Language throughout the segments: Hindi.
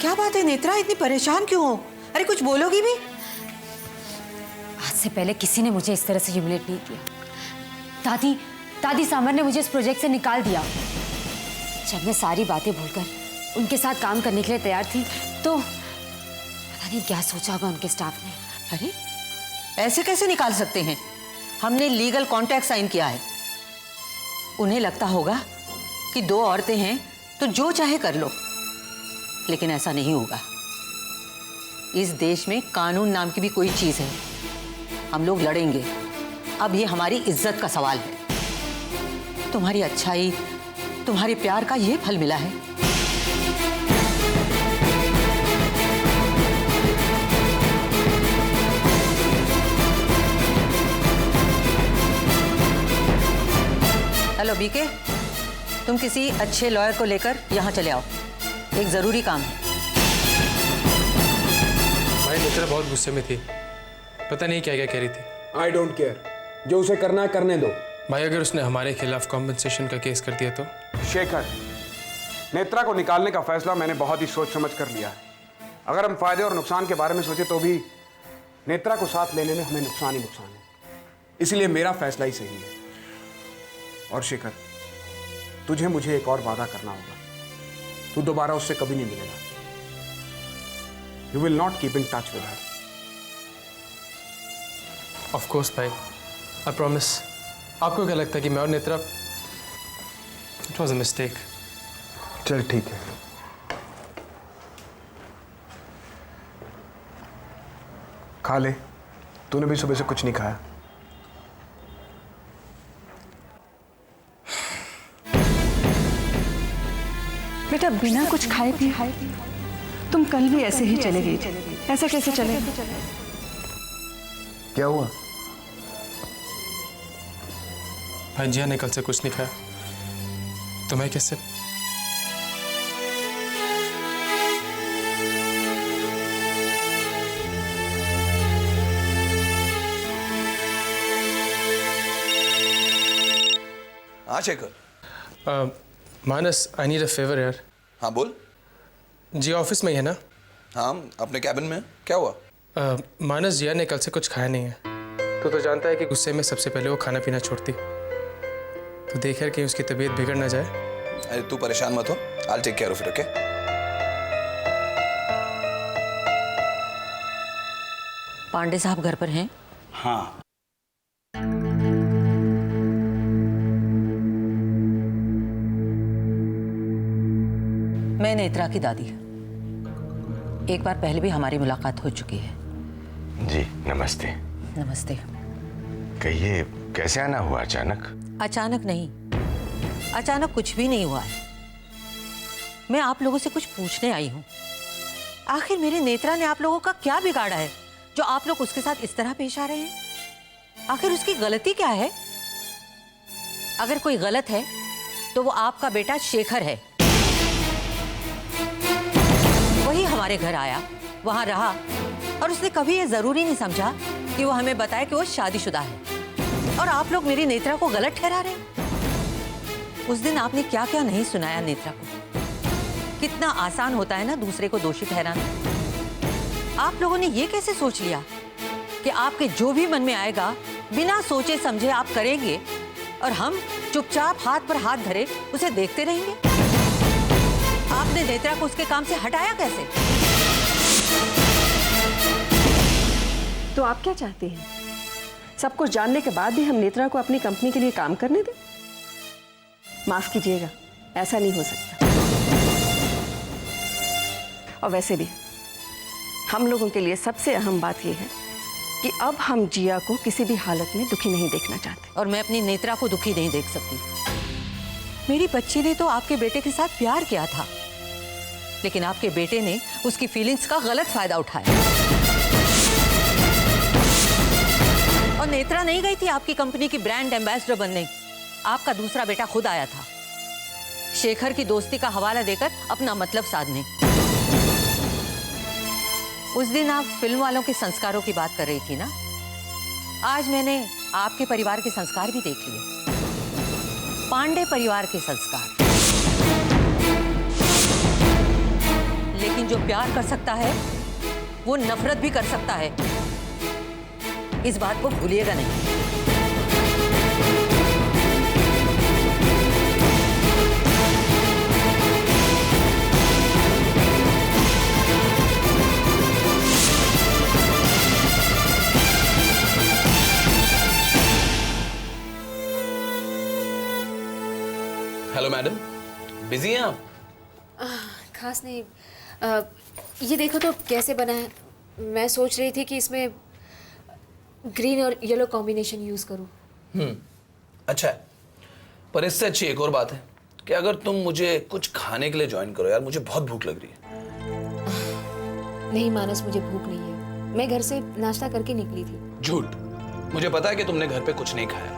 क्या बात है नेत्रा, इतनी परेशान क्यों हो? अरे कुछ बोलोगी भी? आज से पहले किसी ने मुझे इस तरह से ह्यूमिलेट नहीं किया। दादी सामर ने मुझे इस प्रोजेक्ट से निकाल दिया। जब मैं सारी बातें भूलकर उनके साथ काम करने के लिए तैयार थी तो पता नहीं क्या सोचा होगा उनके स्टाफ ने। अरे ऐसे कैसे निकाल सकते हैं? हमने लीगल कॉन्ट्रैक्ट साइन किया है। उन्हें लगता होगा कि दो औरतें हैं तो जो चाहे कर लो, लेकिन ऐसा नहीं होगा। इस देश में कानून नाम की भी कोई चीज है। हम लोग लड़ेंगे। अब ये हमारी इज्जत का सवाल है। तुम्हारी अच्छाई, तुम्हारे प्यार का ये फल मिला है। हेलो बीके, तुम किसी अच्छे लॉयर को लेकर यहाँ चले आओ, एक जरूरी काम है। भाई नेत्रा बहुत गुस्से में थी, पता नहीं क्या क्या कह रही थी। आई डोंट केयर, जो उसे करना है करने दो। भाई अगर उसने हमारे खिलाफ कॉम्पनसेशन का केस कर दिया तो? शेखर, नेत्रा को निकालने का फैसला मैंने बहुत ही सोच समझ कर लिया है। अगर हम फायदे और नुकसान के बारे में सोचे तो भी नेत्रा को साथ लेने में हमें नुकसान ही नुकसान है। इसलिए मेरा फैसला ही सही है। और शेखर, तुझे मुझे एक और वादा करना होगा। तू दोबारा उससे कभी नहीं मिलेगा। You will not keep in touch with her. Of course भाई, आई प्रॉमिस। आपको क्या लगता है कि मैं और Netra? It was a mistake. चल ठीक है। खा ले, तूने भी सुबह से कुछ नहीं खाया। बेटा बिना कुछ खाए पिए तुम कल भी ऐसे ही चले गई थी। ऐसा कैसे चले? क्या हुआ? भाई जिया ने कल से कुछ नहीं खाया तो मैं कैसे? हाँ शेखर। मानस, आई नीड अ फेवर यार। हाँ बोल। जी ऑफिस में ही है ना? हाँ अपने कैबिन में। क्या हुआ? मानस, जिया ने कल से कुछ खाया नहीं है। तो जानता है कि गुस्से में सबसे पहले वो खाना पीना छोड़ती, तो देख कर कहीं उसकी तबीयत बिगड़ ना जाए। अरे तू परेशान मत हो, I take care of it. Okay? Pandey साहब घर पर हैं? हाँ। मैं नेत्रा की दादी। एक बार पहले भी हमारी मुलाकात हो चुकी है। जी नमस्ते। नमस्ते। कहिए, कैसे आना हुआ अचानक? अचानक नहीं, अचानक कुछ भी नहीं हुआ है। मैं आप लोगों से कुछ पूछने आई हूँ। आखिर मेरी नेत्रा ने आप लोगों का क्या बिगाड़ा है जो आप लोग उसके साथ इस तरह पेश आ रहे हैं? आखिर उसकी गलती क्या है? अगर कोई गलत है तो वो आपका बेटा शेखर है। वही हमारे घर आया, वहां रहा, और उसने कभी ये जरूरी नहीं समझा कि वो हमें बताए कि वो शादीशुदा है। और आप लोग मेरी नेत्रा को गलत ठहरा रहे हैं। उस दिन आपने क्या क्या नहीं सुनाया नेत्रा को। कितना आसान होता है ना दूसरे को दोषी ठहराना। आप लोगों ने ये कैसे सोच लिया कि आपके जो भी मन में आएगा बिना सोचे समझे आप करेंगे और हम चुपचाप हाथ पर हाथ धरे उसे देखते रहेंगे? आपने नेत्रा को उसके काम से हटाया कैसे? तो आप क्या चाहते हैं? सब कुछ जानने के बाद भी हम नेत्रा को अपनी कंपनी के लिए काम करने दें? माफ कीजिएगा, ऐसा नहीं हो सकता। और वैसे भी हम लोगों के लिए सबसे अहम बात यह है कि अब हम जिया को किसी भी हालत में दुखी नहीं देखना चाहते। और मैं अपनी नेत्रा को दुखी नहीं देख सकती। मेरी बच्ची ने तो आपके बेटे के साथ प्यार किया था, लेकिन आपके बेटे ने उसकी फीलिंग्स का गलत फायदा उठाया। और नेत्रा नहीं गई थी आपकी कंपनी की ब्रांड एम्बेसडर बनने। आपका दूसरा बेटा खुद आया था शेखर की दोस्ती का हवाला देकर अपना मतलब साधने। उस दिन आप फिल्म वालों के संस्कारों की बात कर रही थी ना। आज मैंने आपके परिवार के संस्कार भी देख लिए, पांडे परिवार के संस्कार। लेकिन जो प्यार कर सकता है वो नफरत भी कर सकता है, इस बात को भूलिएगा नहीं। हेलो मैडम, बिजी हैं आप? खास नहीं। ये देखो तो कैसे बना है। मैं सोच रही थी कि इसमें ग्रीन और येलो कॉम्बिनेशन यूज करूं। अच्छा है, पर इससे अच्छी एक और बात है कि अगर तुम मुझे कुछ खाने के लिए ज्वाइन करो यार, मुझे बहुत भूख लग रही है। नहीं मानस, मुझे भूख नहीं है। मैं घर से नाश्ता करके निकली थी। झूठ, मुझे पता है कि तुमने घर पे कुछ नहीं खाया।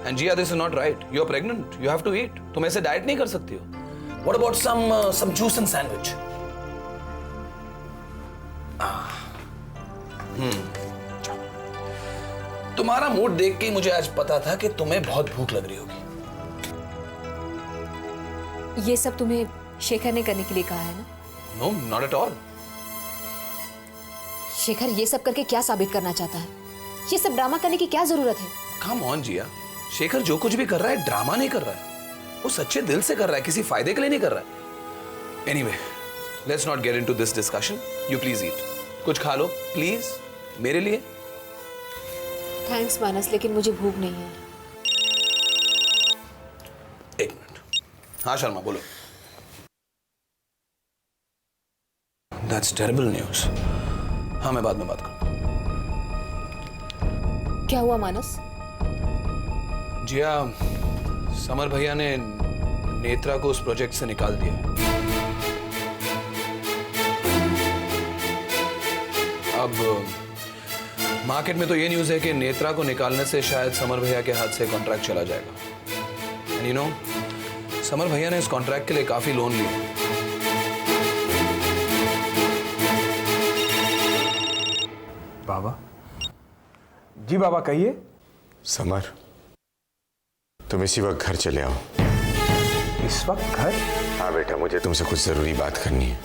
And Jiya, this is not right. You are pregnant, you have to eat. तुम ऐसे डाइट नहीं कर सकती हो। What about some juice and sandwich? तुम्हारा मूड देख के ही मुझे आज पता था कि तुम्हें बहुत भूख लग रही होगी। ये सब तुम्हें शेखर ने करने के लिए कहा है ना? No, not at all. Shekhar ये सब करके क्या साबित करना चाहता है? ये सब ड्रामा करने की क्या जरूरत है? कम ऑन जिया, शेखर जो कुछ भी कर रहा है ड्रामा नहीं कर रहा है। वो सच्चे दिल से कर रहा है, किसी फायदे के लिए नहीं कर रहा है। Anyway, let's not get into this discussion. You please ईट, कुछ खा लो प्लीज, मेरे लिए। थैंक्स मानस, लेकिन मुझे भूख नहीं है। एक मिनट। हाँ शर्मा, बोलो। That's terrible news. हाँ, मैं बाद में बात करूँ। क्या हुआ मानस? जिया, समर भैया ने नेत्रा को उस प्रोजेक्ट से निकाल दिया। अब मार्केट में तो ये न्यूज़ है कि नेत्रा को निकालने से शायद समर भैया के हाथ से कॉन्ट्रैक्ट चला जाएगा। एंड यू नो, समर भैया ने इस कॉन्ट्रैक्ट के लिए काफी लोन लिया। बाबा जी, बाबा कहिए। समर, तुम इसी वक्त घर चले आओ। इस वक्त घर? हाँ बेटा, मुझे तुमसे कुछ जरूरी बात करनी है।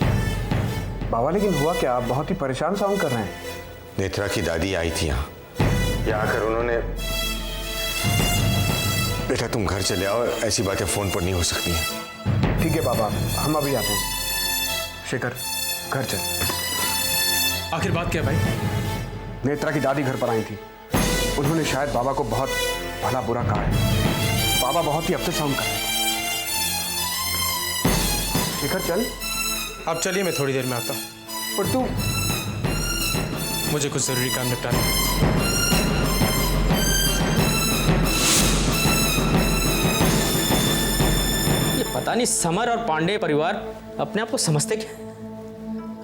बाबा लेकिन हुआ क्या? आप बहुत ही परेशान साउंड कर रहे हैं। नेत्रा की दादी आई थी यहाँ आकर उन्होंने। बेटा तुम घर चले आओ, ऐसी बातें फोन पर नहीं हो सकती हैं। ठीक है बाबा, हम अभी आते हैं। शेखर, घर चल। आखिर बात क्या भाई? नेत्रा की दादी घर पर आई थी। उन्होंने शायद बाबा को बहुत भला बुरा कहा है। बाबा बहुत ही अपसेट साउंड कर रहे हैं। शेखर चल। आप चलिए, मैं थोड़ी देर में आता हूँ। पर तू, मुझे कुछ जरूरी काम निपटाना है। ये पता नहीं समर और पांडे परिवार अपने आप को समझते क्या।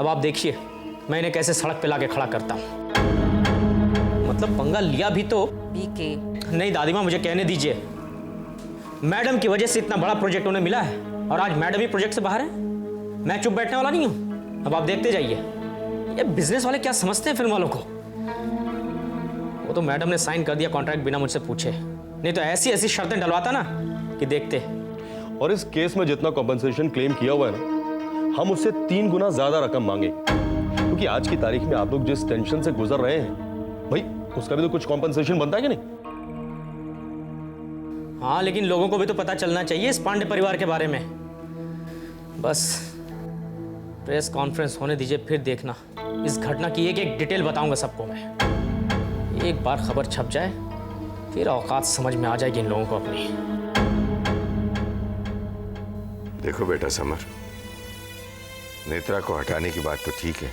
अब आप देखिए मैं इन्हें कैसे सड़क पे लाके खड़ा करता हूँ। मतलब पंगा लिया भी तो बीके। नहीं दादी माँ, मुझे कहने दीजिए। मैडम की वजह से इतना बड़ा प्रोजेक्ट उन्हें मिला है और आज मैडम ही प्रोजेक्ट से बाहर है। मैं चुप बैठने वाला नहीं हूँ। अब आप देखते जाइए, ये बिजनेस वाले क्या समझते हैं फिल्म वालों को। वो तो मैडम ने साइन कर दिया कॉन्ट्रैक्ट बिना मुझसे पूछे, नहीं तो ऐसी ऐसी शर्तें डलवाता ना कि देखते। और इस केस में जितना कॉम्पनसेशन क्लेम किया हुआ है ना, हम उससे 3 गुना ज्यादा रकम मांगे, क्योंकि आज की तारीख में आप लोग जिस टेंशन से गुजर रहे हैं, भाई उसका भी तो कुछ कॉम्पनसेशन बनता है कि नहीं? हाँ, लेकिन लोगों को भी तो पता चलना चाहिए इस पांडे परिवार के बारे में। बस प्रेस कॉन्फ्रेंस होने दीजिए, फिर देखना इस घटना की एक एक डिटेल बताऊंगा सबको मैं। एक बार खबर छप जाए फिर औकात समझ में आ जाएगी इन लोगों को अपनी। देखो बेटा समर, नेत्रा को हटाने की बात तो ठीक है,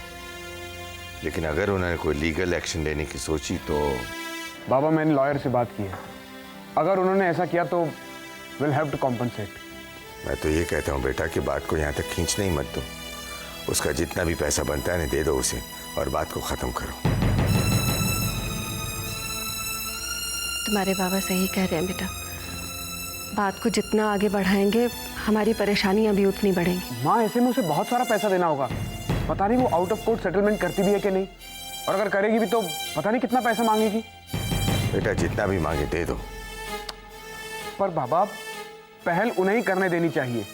लेकिन अगर उन्होंने कोई लीगल एक्शन लेने की सोची तो। बाबा मैंने लॉयर से बात की है। अगर उन्होंने ऐसा किया तो विल हैव टू कॉम्पनसेट। मैं तो ये कहता हूँ बेटा कि बात को यहाँ तक खींचने ही मत दो। उसका जितना भी पैसा बनता है ना, दे दो उसे और बात को खत्म करो। तुम्हारे बाबा सही कह रहे हैं बेटा। बात को जितना आगे बढ़ाएंगे हमारी परेशानियां भी उतनी बढ़ेंगी। माँ, ऐसे में उसे बहुत सारा पैसा देना होगा। पता नहीं वो आउट ऑफ कोर्ट सेटलमेंट करती भी है कि नहीं, और अगर करेगी भी तो पता नहीं कितना पैसा मांगेगी। बेटा जितना भी मांगे दे दो। पर बाबा, पहल उन्हें ही करने देनी चाहिए।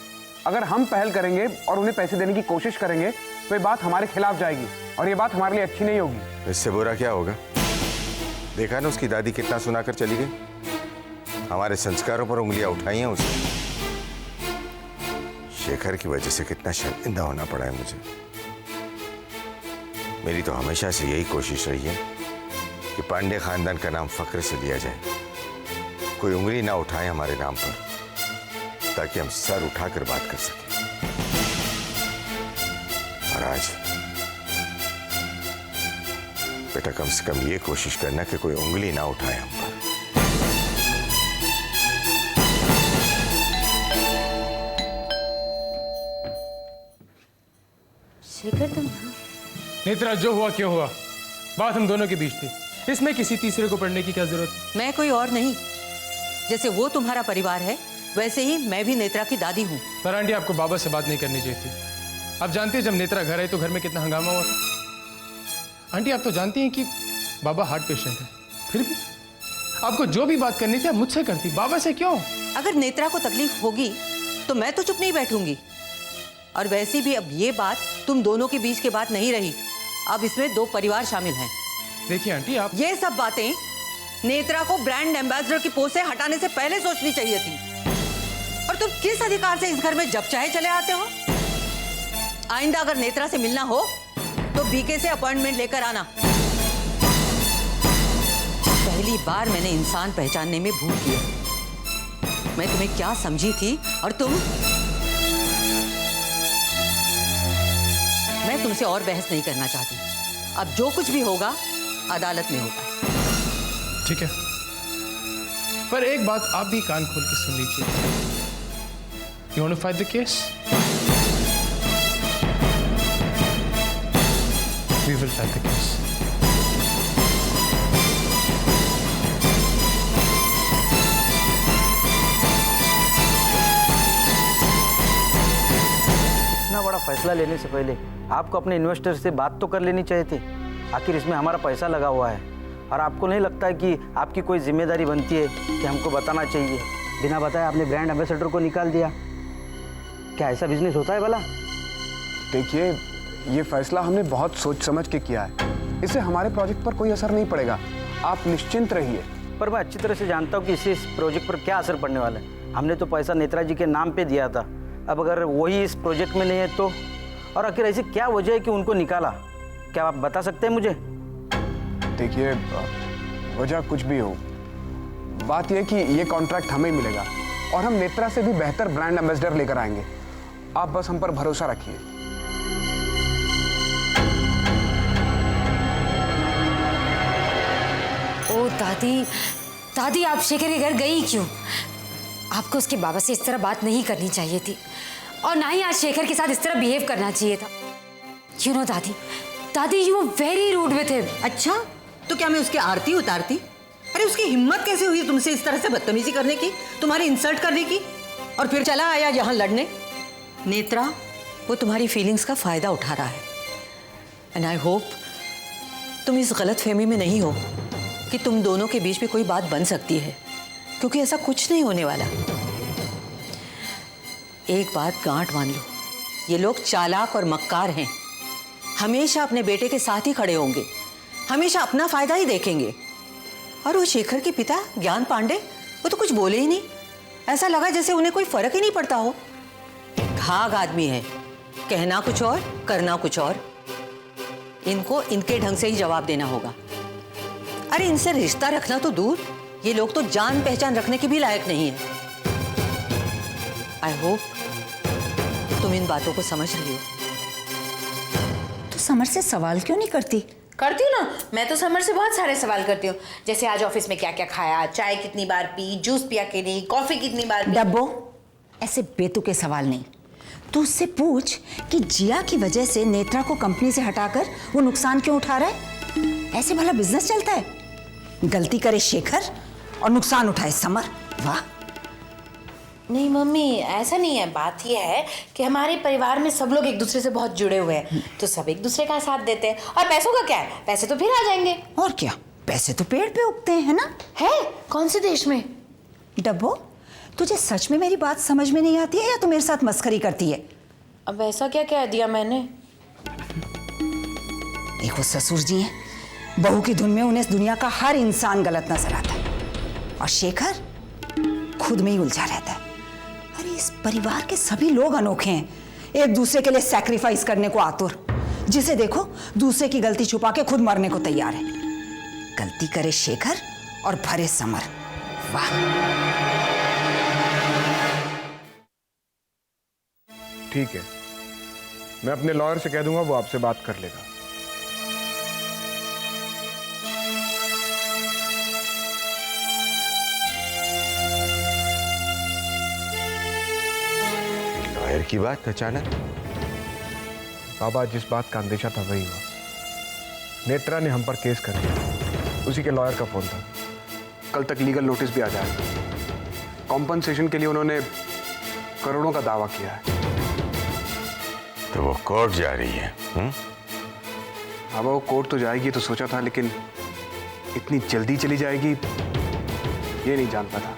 अगर हम पहल करेंगे और उन्हें पैसे देने की कोशिश करेंगे तो ये बात हमारे खिलाफ जाएगी और ये बात हमारे लिए अच्छी नहीं होगी। इससे बुरा क्या होगा? देखा ना उसकी दादी कितना सुनाकर चली गई। हमारे संस्कारों पर उंगलियां उठाई हैं उसने। शेखर की वजह से कितना शर्मिंदा होना पड़ा है मुझे। मेरी तो हमेशा से यही कोशिश रही है कि पांडे खानदान का नाम फक्र से लिया जाए, कोई उंगली ना उठाए हमारे नाम पर, ताकि हम सर उठाकर बात कर सकें। और आज बेटा कम से कम ये कोशिश करना कि कोई उंगली ना उठाए हम पर। शेखर तुम यहाँ? नेत्रा, जो हुआ क्यों हुआ, बात हम दोनों के बीच थी। इसमें किसी तीसरे को पढ़ने की क्या जरूरत है? मैं कोई और नहीं। जैसे वो तुम्हारा परिवार है वैसे ही मैं भी नेत्रा की दादी हूँ। पर आंटी, आपको बाबा से बात नहीं करनी चाहिए थी। आप जानती हैं जब नेत्रा घर आई तो घर में कितना हंगामा हुआ था। आंटी, आप तो जानती हैं कि बाबा हार्ट पेशेंट है, फिर भी आपको जो भी बात करनी थी आप मुझसे करती, बाबा से क्यों? अगर नेत्रा को तकलीफ होगी तो मैं तो चुप नहीं बैठूंगी। और वैसे भी अब ये बात तुम दोनों के बीच की बात नहीं रही, अब इसमें दो परिवार शामिल हैं। देखिए आंटी, आप ये सब बातें नेत्रा को ब्रांड एम्बेसडर की पोस्ट से हटाने से पहले सोचनी चाहिए थी। और तुम किस अधिकार से इस घर में जब चाहे चले आते हो? आइंदा अगर नेत्रा से मिलना हो तो बीके से अपॉइंटमेंट लेकर आना। पहली बार मैंने इंसान पहचानने में भूल की है। मैं तुम्हें क्या समझी थी और तुम। मैं तुमसे और बहस नहीं करना चाहती। अब जो कुछ भी होगा अदालत में होगा। ठीक है, पर एक बात आप भी कान खोल के सुन लीजिए। You want to fight the case? We will fight the case. इतना बड़ा फैसला लेने से पहले आपको अपने इन्वेस्टर से बात तो कर लेनी चाहिए थी। आखिर इसमें हमारा पैसा लगा हुआ है और आपको नहीं लगता है कि आपकी कोई जिम्मेदारी बनती है कि हमको बताना चाहिए? बिना बताए आपने ब्रांड एम्बेसडर को निकाल दिया। क्या ऐसा बिजनेस होता है भला? देखिए, ये फैसला हमने बहुत सोच समझ के किया है। इससे हमारे प्रोजेक्ट पर कोई असर नहीं पड़ेगा, आप निश्चिंत रहिए। पर मैं अच्छी तरह से जानता हूँ कि इससे इस प्रोजेक्ट पर क्या असर पड़ने वाला है। हमने तो पैसा नेत्रा जी के नाम पे दिया था, अब अगर वही इस प्रोजेक्ट में नहीं है तो? और आखिर ऐसी क्या वजह है कि उनको निकाला? क्या आप बता सकते हैं मुझे? देखिए, वजह कुछ भी हो, बात यह कि ये कॉन्ट्रैक्ट हमें मिलेगा और हम नेत्रा से भी बेहतर ब्रांड एम्बेसडर लेकर आएंगे। आप बस हम पर भरोसा रखिए। ओ दादी, दादी आप शेखर के घर गई क्यों? आपको उसके बाबा से इस तरह बात नहीं करनी चाहिए थी और ना ही आज शेखर के साथ इस तरह बिहेव करना चाहिए था। यू नो दादी, दादी you are very rude with him. अच्छा, तो क्या मैं उसकी आरती उतारती? अरे उसकी हिम्मत कैसे हुई तुमसे इस तरह से बदतमीजी करने की, तुम्हारी इंसल्ट करने की? और फिर चला आया यहाँ लड़ने। नेत्रा, वो तुम्हारी फीलिंग्स का फायदा उठा रहा है। एंड आई होप तुम इस गलतफहमी में नहीं हो कि तुम दोनों के बीच में कोई बात बन सकती है, क्योंकि ऐसा कुछ नहीं होने वाला। एक बात गांठ मान लो, ये लोग चालाक और मक्कार हैं। हमेशा अपने बेटे के साथ ही खड़े होंगे, हमेशा अपना फायदा ही देखेंगे। और वो शेखर के पिता ज्ञान पांडे, वो तो कुछ बोले ही नहीं। ऐसा लगा जैसे उन्हें कोई फर्क ही नहीं पड़ता हो। घाघ आदमी है, कहना कुछ और करना कुछ और। इनको इनके ढंग से ही जवाब देना होगा। अरे इनसे रिश्ता रखना तो दूर, ये लोग तो जान पहचान रखने के भी लायक नहीं है। आई होप तुम इन बातों को समझ रही हो। तो समर से सवाल क्यों नहीं करती? करती हूँ ना, मैं तो समर से बहुत सारे सवाल करती हूँ। जैसे आज ऑफिस में क्या क्या खाया, चाय कितनी बार पी, जूस पिया कि नहीं, कॉफी कितनी बार पी। डब्बो, ऐसे बेतुके सवाल नहीं। तू उससे पूछ कि जिया की वजह से नेत्रा को कंपनी से हटाकर वो नुकसान क्यों उठा रहा है। ऐसे भला बिजनेस चलता है? गलती करे शेखर और नुकसान उठाए समर। वाह। नहीं मम्मी, ऐसा नहीं है। बात यह है कि हमारे परिवार में सब लोग एक दूसरे से बहुत जुड़े हुए हैं, तो सब एक दूसरे का साथ देते हैं। और पैसों का क्या है, पैसे तो फिर आ जाएंगे। और क्या, पैसे तो पेड़ पे उगते हैं, है ना? है? कौन से देश में? डब्बो, तुझे सच में मेरी बात समझ में नहीं आती है या तू मेरे साथ मस्करी करती है? अब ऐसा क्या कह दिया मैंने? एक वो ससुर जी हैं, बहू की धुन में उन्हें इस दुनिया का हर इंसान गलत नजर आता है, और शेखर खुद में ही उलझा रहता है। अरे इस परिवार के सभी लोग अनोखे हैं, एक दूसरे के लिए सैक्रिफाइस करने को आतुर। जिसे देखो दूसरे की गलती छुपा के खुद मरने को तैयार है। गलती करे शेखर और भरे समर। वाह। ठीक है, मैं अपने लॉयर से कह दूंगा, वो आपसे बात कर लेगा। लॉयर की बात अचानक? बाबा, जिस बात का अंदेशा था वही हुआ। नेत्रा ने हम पर केस कर दिया, उसी के लॉयर का फोन था। कल तक लीगल नोटिस भी आ जाएगा। कॉम्पनसेशन के लिए उन्होंने करोड़ों का दावा किया है। तो वो कोर्ट जा रही है? बाबा, वो कोर्ट तो जाएगी तो सोचा था, लेकिन इतनी जल्दी चली जाएगी ये नहीं जानता था।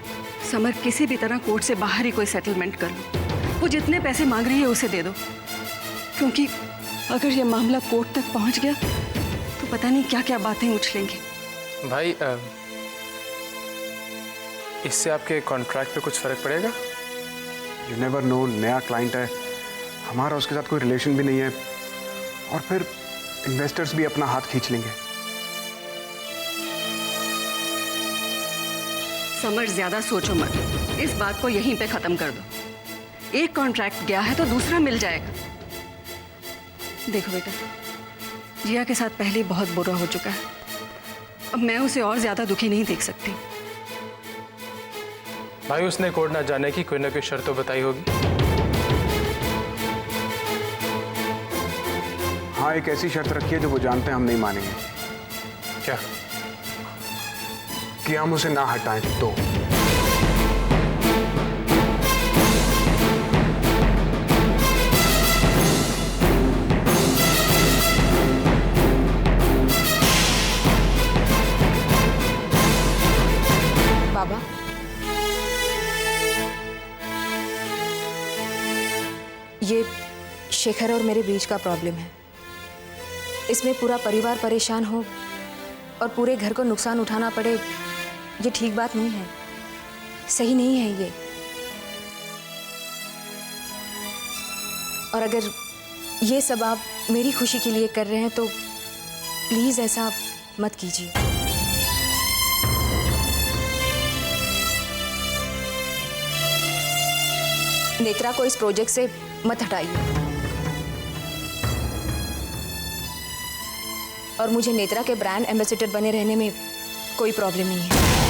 समर, किसी भी तरह कोर्ट से बाहर ही कोई सेटलमेंट कर लो। वो जितने पैसे मांग रही है उसे दे दो, क्योंकि अगर ये मामला कोर्ट तक पहुंच गया तो पता नहीं क्या क्या बातें उछलेंगी। भाई इससे आपके कॉन्ट्रैक्ट पे कुछ फर्क पड़ेगा? यू नेवर नो, नया क्लाइंट है हमारा, उसके साथ कोई रिलेशन भी नहीं है, और फिर इन्वेस्टर्स भी अपना हाथ खींच लेंगे। समर, ज्यादा सोचो मत, इस बात को यहीं पे खत्म कर दो। एक कॉन्ट्रैक्ट गया है तो दूसरा मिल जाएगा। देखो बेटा, जिया के साथ पहले ही बहुत बुरा हो चुका है, अब मैं उसे और ज्यादा दुखी नहीं देख सकती। भाई, उसने कोर्ट ना जाने की कोई ना कोई शर्त तो बताई होगी। हाँ, एक ऐसी शर्त रखी है जो वो जानते हैं हम नहीं मानेंगे। क्या? कि हम उसे ना हटाएं तो। बाबा, ये शेखर और मेरे बीच का प्रॉब्लम है। इसमें पूरा परिवार परेशान हो और पूरे घर को नुकसान उठाना पड़े, ये ठीक बात नहीं है, सही नहीं है ये। और अगर ये सब आप मेरी खुशी के लिए कर रहे हैं तो प्लीज ऐसा मत कीजिए। नेत्रा को इस प्रोजेक्ट से मत हटाइए, और मुझे नेत्रा के ब्रांड एम्बेसडर बने रहने में कोई प्रॉब्लम नहीं है।